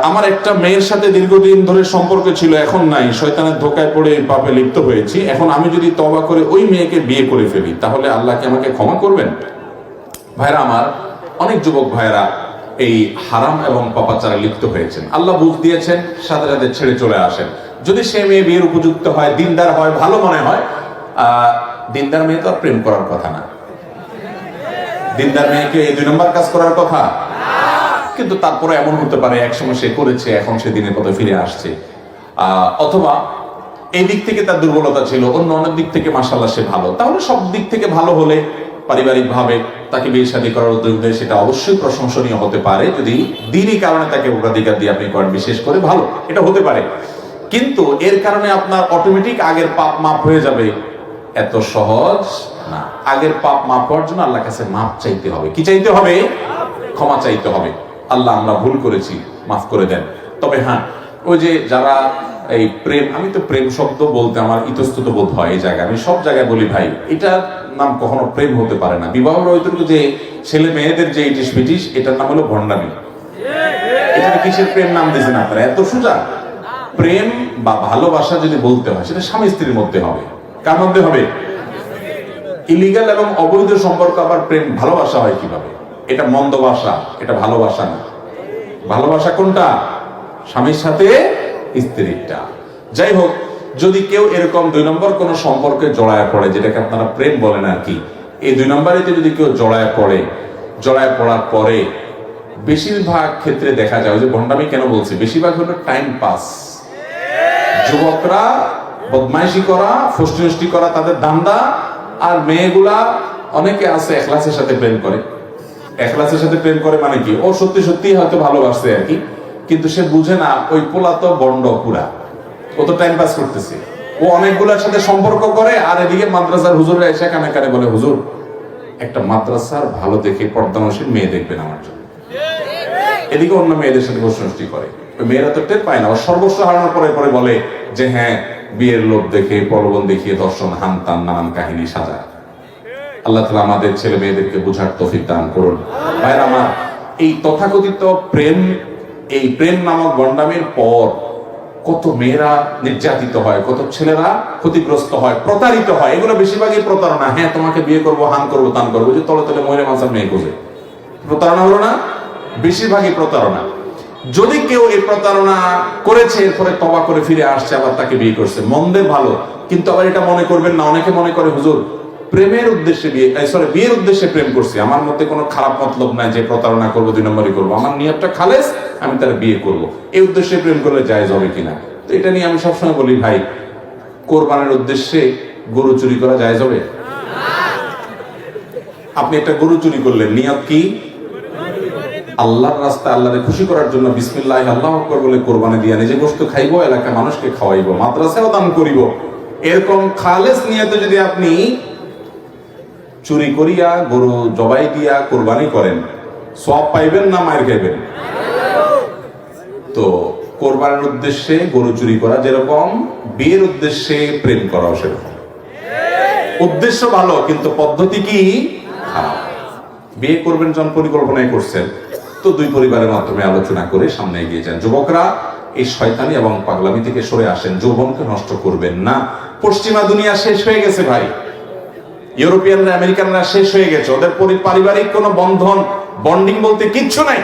আমার একটা মেয়ের সাথে দীর্ঘদিন ধরে সম্পর্ক ছিল, এখন নাই, শয়তানের ধোকায় পড়ে পাপে লিপ্ত হয়েছি। এখন আমি যদি তওবা করে ওই মেয়েকে বিয়ে করে ফেলি, তাহলে আল্লাহ কি আমাকে ক্ষমা করবেন? ভাইরা আমার, অনেক যুবক ভাইরা এই হারাম এবং পাপাচারে লিপ্ত হয়েছেন। আল্লাহ বুঝ দিয়েছেন, সাথে সাথে ছেড়ে চলে আসেন। যদি সে মেয়ে বিয়ের উপযুক্ত হয়, দিনদার হয়, ভালো মনে হয়, দিনদার মেয়ে তো আর প্রেম করার কথা না। দিনদার মেয়েকে এই 2 নম্বর কাজ করার কথা। কিন্তু তারপরে এমন হতে পারে একসময় সে করেছে, এখন সে দিনের পথে ফিরে আসছে, অথবা এই দিক থেকে তার দুর্বলতা ছিল, অন্য অনেক দিক থেকে মাশাআল্লাহ সে ভালো। তাহলে সব দিক থেকে ভালো হলে পারিবারিক ভাবে তাকে বিয়ে শাদী করার উদ্যোগ দেয়, সেটা অবশ্যই প্রশংসনীয় হতে পারে, যদি দিনই কারণে তাকে অগ্রাধিকার দিয়ে আপনি করেন, বিশেষ করে ভালো, এটা হতে পারে। কিন্তু এর কারণে আপনার অটোমেটিক আগের পাপ মাফ হয়ে যাবে, এত সহজ না। আগের পাপ মাফ হওয়ার জন্য আল্লাহর কাছে মাফ চাইতে হবে। কি চাইতে হবে? ক্ষমা চাইতে হবে। আল্লাহ, আমরা ভুল করেছি, মাফ করে দেন। তবে হ্যাঁ, ওই যে যারা এই প্রেম, আমি তো প্রেম শব্দ বলতে আমার ইতস্তত বোধ হয় এই জায়গায়, আমি সব জায়গায় বলি ভাই, এটার নাম কখনো প্রেম হতে পারে না। বিবাহ রহিতকে যে ছেলে মেয়েদের যে ইটিস পিটিস, এটার নাম হলো ভণ্ডামি। এটা কিসের প্রেম নাম দিয়েছেন আপনারা? এত সোজা। প্রেম বা ভালোবাসা যদি বলতে হয়, সেটা স্বামী স্ত্রীর মধ্যে হবে। কার মধ্যে হবে? ইলিগাল এবং অবৈধ সম্পর্ক আবার প্রেম ভালোবাসা হয় কিভাবে? এটা মন্দ ভাষা, এটা ভালোবাসা না। ভালোবাসা কোনটা? স্বামীর সাথে স্ত্রীরটা। যাই হোক, যদি কেউ এরকম 2 নম্বর কোন সম্পর্কে জড়ায় পড়ে, যেটাকে আপনারা প্রেম বলেন আর কি, এই 2 নম্বরেতে যদি কেউ জড়ায় পড়ে, জড়ায় পড়ার পরে বেশিরভাগ ক্ষেত্রে দেখা যায়, ওই যে ভণ্ডামি কেন বলছি, বেশিরভাগ হলো টাইম পাস। যুবকরা বদমাইশি করা, ফষ্টি করা তাদের ধান্দা, আর মেয়েগুলা অনেকে আছে এখলাসের সাথে প্রেম করে। এখলাসের সাথে প্রেম করে মানে কি, ও সত্যি সত্যি হয়তো ভালোবাসছে আর কি, কিন্তু সে বুঝে না ওই পোলা তো বন্ড পুরা, ও তো টাইম পাস করতেছে। ও অনেকগুলোর সাথে সম্পর্ক করে, আর এদিকে মাদ্রাসার হুজুররা এসে কানে কানে বলে, হুজুর একটা মাদ্রাসার ভালো দেখে পর্দানশীল মেয়ে দেখবেন আমার জন্য। এদিকে অন্য মেয়েদের সাথে ফষ্টি করে। ওই মেয়েরা তো টের পায় না, ও সর্বস্ব হারানোর পরে পরে বলে যে হ্যাঁ, বিয়ের লোভ দেখে, প্রলোভন দেখিয়ে দর্শন, হানতান, নানান কাহিনী সাজায়। আল্লাহ তাআলা আমাদের ছেলে মেয়েদেরকে বুঝার তৌফিক দান করুন। ভাইরা আমার, এই তথাকথিত প্রেম, এই প্রেম নামক গন্ডামের পর কত মেয়েরা নির্যাতিত হয়, কত ছেলেরা ক্ষতিগ্রস্ত হয়, প্রতারিত হয়। এগুলো বেশিরভাগই প্রতারণা। হ্যাঁ, তোমাকে বিয়ে করবো, হান করবো, তান করবো, যে তলে তলে মহিলা মানসার মেয়ে খোঁজে। প্রতারণা হলো না? বেশিরভাগই প্রতারণা। যদি কেউ এই প্রতারণা করেছে, এরপরে তওবা করে ফিরে আসছে, আবার তাকে বিয়ে করছে, মন্দের ভালো। কিন্তু আবার এটা মনে করবেন না, অনেকে মনে করে হুজুর প্রেমের উদ্দেশ্যে বিয়ের উদ্দেশ্যে প্রেম করছি, আমার মধ্যে কোনো খারাপ মতলব নাই যে প্রতারণা করবো, 2 নম্বরই করবো, আমার নিয়তটা খালেস, আমি তার বিয়ে করব। এই উদ্দেশ্যে প্রেম করলে জায়েজ হবে কিনা? তো এটা নিয়ে আমি সবসময় বলি ভাই, কোরবানের উদ্দেশ্যে গরু চুরি করা জায়েজ হবে? আপনি একটা গরু চুরি করলেন, নিয়ত কি? আল্লাহর রাস্তায় আল্লাহকে খুশি করার জন্য বিসমিল্লাহ আল্লাহু আকবার বলে কোরবানি দিয়া নিজে গোশত খাইবো, এলাকা মানুষকে খাওয়াইবো, মাদ্রাসায়ও দান করিব, এরকম খালেস নিয়তে যদি আপনি চুরি করিয়া গরু জবাই দিয়া কোরবানি করেন, সওয়াব পাইবেন না মায়ের খাইবেন? তো কোরবানির উদ্দেশ্যে গরু চুরি করা যেরকম, বিয়ের উদ্দেশ্যে প্রেম করাও সেরকম। উদ্দেশ্য ভালো, কিন্তু পদ্ধতি কি খারাপ। বিয়ে করবেন যখন পরিকল্পনায় করছেন, তো 2 পরিবারের মাধ্যমে আলোচনা করে সামনে এগিয়ে যান। যুবকরা এই শয়তানি এবং পাগলামি থেকে সরে আসেন, যৌবনকে নষ্ট করবেন না। পশ্চিমা দুনিয়া শেষ হয়ে গেছে ভাই, ইউরোপিয়ানরা, আমেরিকানরা শেষ হয়ে গেছে, ওদের পারিবারিক কোনো বন্ধন, বন্ডিং বলতে কিচ্ছু নাই।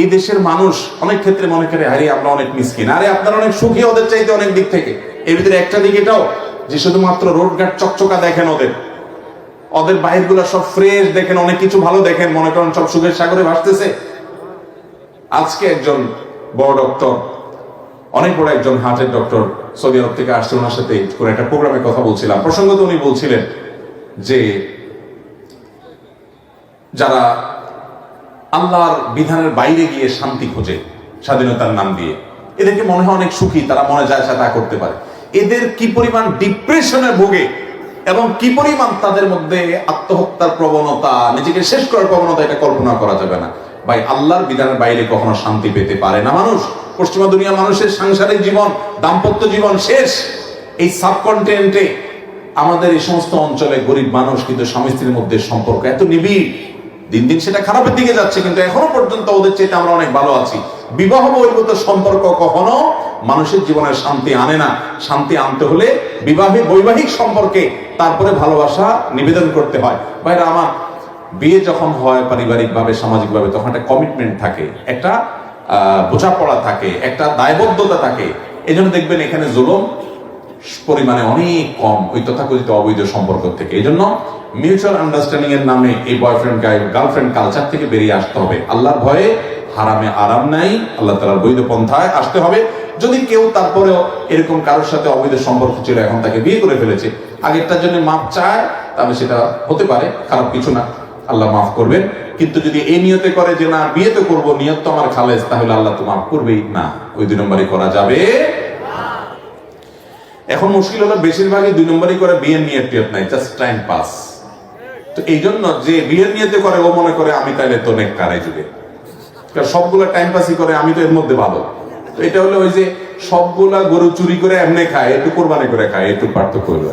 এই দেশের মানুষ অনেক ক্ষেত্রে মনে করে আরে আমরা অনেক মিসকিন, আরে আপনারা অনেক সুখী ওদের চাইতে অনেক দিক থেকে। এর ভিতরে একটা দিক এটাও যে শুধুমাত্র রোডঘাট চকচকা দেখেন, ওদের বাইর গুলা সব ফ্রেশ দেখেন, অনেক কিছু ভালো দেখেন, মনে করেন সব সুখের সাগরে ভাসতেছে। আজকে একজন বড় ডক্টর, অনেক বড় একজন হার্টের ডক্টর সৌদি আরব থেকে আসছে, ওনার সাথে কোন একটা প্রোগ্রামে কথা বলছিলাম। প্রসঙ্গত উনি বলছিলেন যে যারা আল্লাহর বিধানের বাইরে গিয়ে শান্তি খোঁজে স্বাধীনতার নাম দিয়ে, এদেরকে মনে হয় অনেক সুখী, তারা মনে যায় তা করতে পারে। এদের কি পরিমাণ ডিপ্রেশনে ভোগে এবং কি পরিমাণ তাদের মধ্যে আত্মহত্যার প্রবণতা, নিজেকে শেষ করার প্রবণতা, এটা কল্পনা করা যাবে না ভাই। আল্লাহর বিধানের বাইরে কখনো শান্তি পেতে পারে না মানুষ। পশ্চিমা দুনিয়া মানুষের সাংসারিক জীবন, দাম্পত্য জীবন শেষ। এই সাবকন্টিনেন্টে, আমাদের এই সমস্ত অঞ্চলে গরিব মানুষ, কিন্তু স্বামী স্ত্রীর মধ্যে সম্পর্ক এত নিবিড়, দিন দিন সেটা খারাপের দিকে যাচ্ছে, কিন্তু এখনো পর্যন্ত ওদের চাইতে আমরা অনেক ভালো আছি। বিবাহ বহির্ভূত সম্পর্ক কখনো মানুষের জীবনে শান্তি আনে না। শান্তি আনতে হলে বৈবাহিক সম্পর্কে তারপরে ভালোবাসা নিবেদন করতে হয়। ভাইরা আমার, বিয়ে যখন হয় পারিবারিকভাবে সামাজিকভাবে, তখন একটা কমিটমেন্ট থাকে, একটা বোঝাপড়া থাকে, একটা দায়বদ্ধতা থাকে। এই জন্য দেখবেন এখানে জুলুম পরিমাণে অনেক কম ওই তথাকথিত অবৈধ সম্পর্ক থেকে। এই জন্য মিউচুয়াল আন্ডারস্ট্যান্ডিং এর নামে এই বয়ফ্রেন্ড গার্লফ্রেন্ড কালচার থেকে বেরিয়ে আসতে হবে। আল্লাহর ভয়ে হারামে আরাম নাই, আল্লাহ তাআলার বৈধ পন্থায় আসতে হবে। যদি কেউ তারপরেও এরকম কারোর সাথে অবৈধ সম্পর্ক ছিল, এখন তাকে বিয়ে করে ফেলেছে, আগেরটার জন্য মাপ চায়, তাহলে সেটা হতে পারে, খারাপ কিছু না, আল্লাহ মাফ করবেন। কিন্তু যদি এই নিয়তে করে যে না বিয়ে তো করবো, নিয়ত তো আমার খালেজ, তাহলে আল্লাহ তো মাফ করবেই না। ওই 2 নম্বরই করা যাবে। এখন মুশকিল হলো বেশিরভাগই 2 নম্বরই করে, বিয়ের নিয়ত টিয়ত নাই, জাস্ট টাইম পাস। তো এই জন্য যে বিয়ের নিয়তে করে ও মনে করে আমি তাইলে তো নেককার এই যুগে, সবগুলা টাইম পাসই করে, আমি তো এর মধ্যে ভালো। তো এটা হলো ওই যে সবগুলা গরু চুরি করে এমনি খায়, একটু কোরবানি করে খায়, একটু পার্থক্য হলো।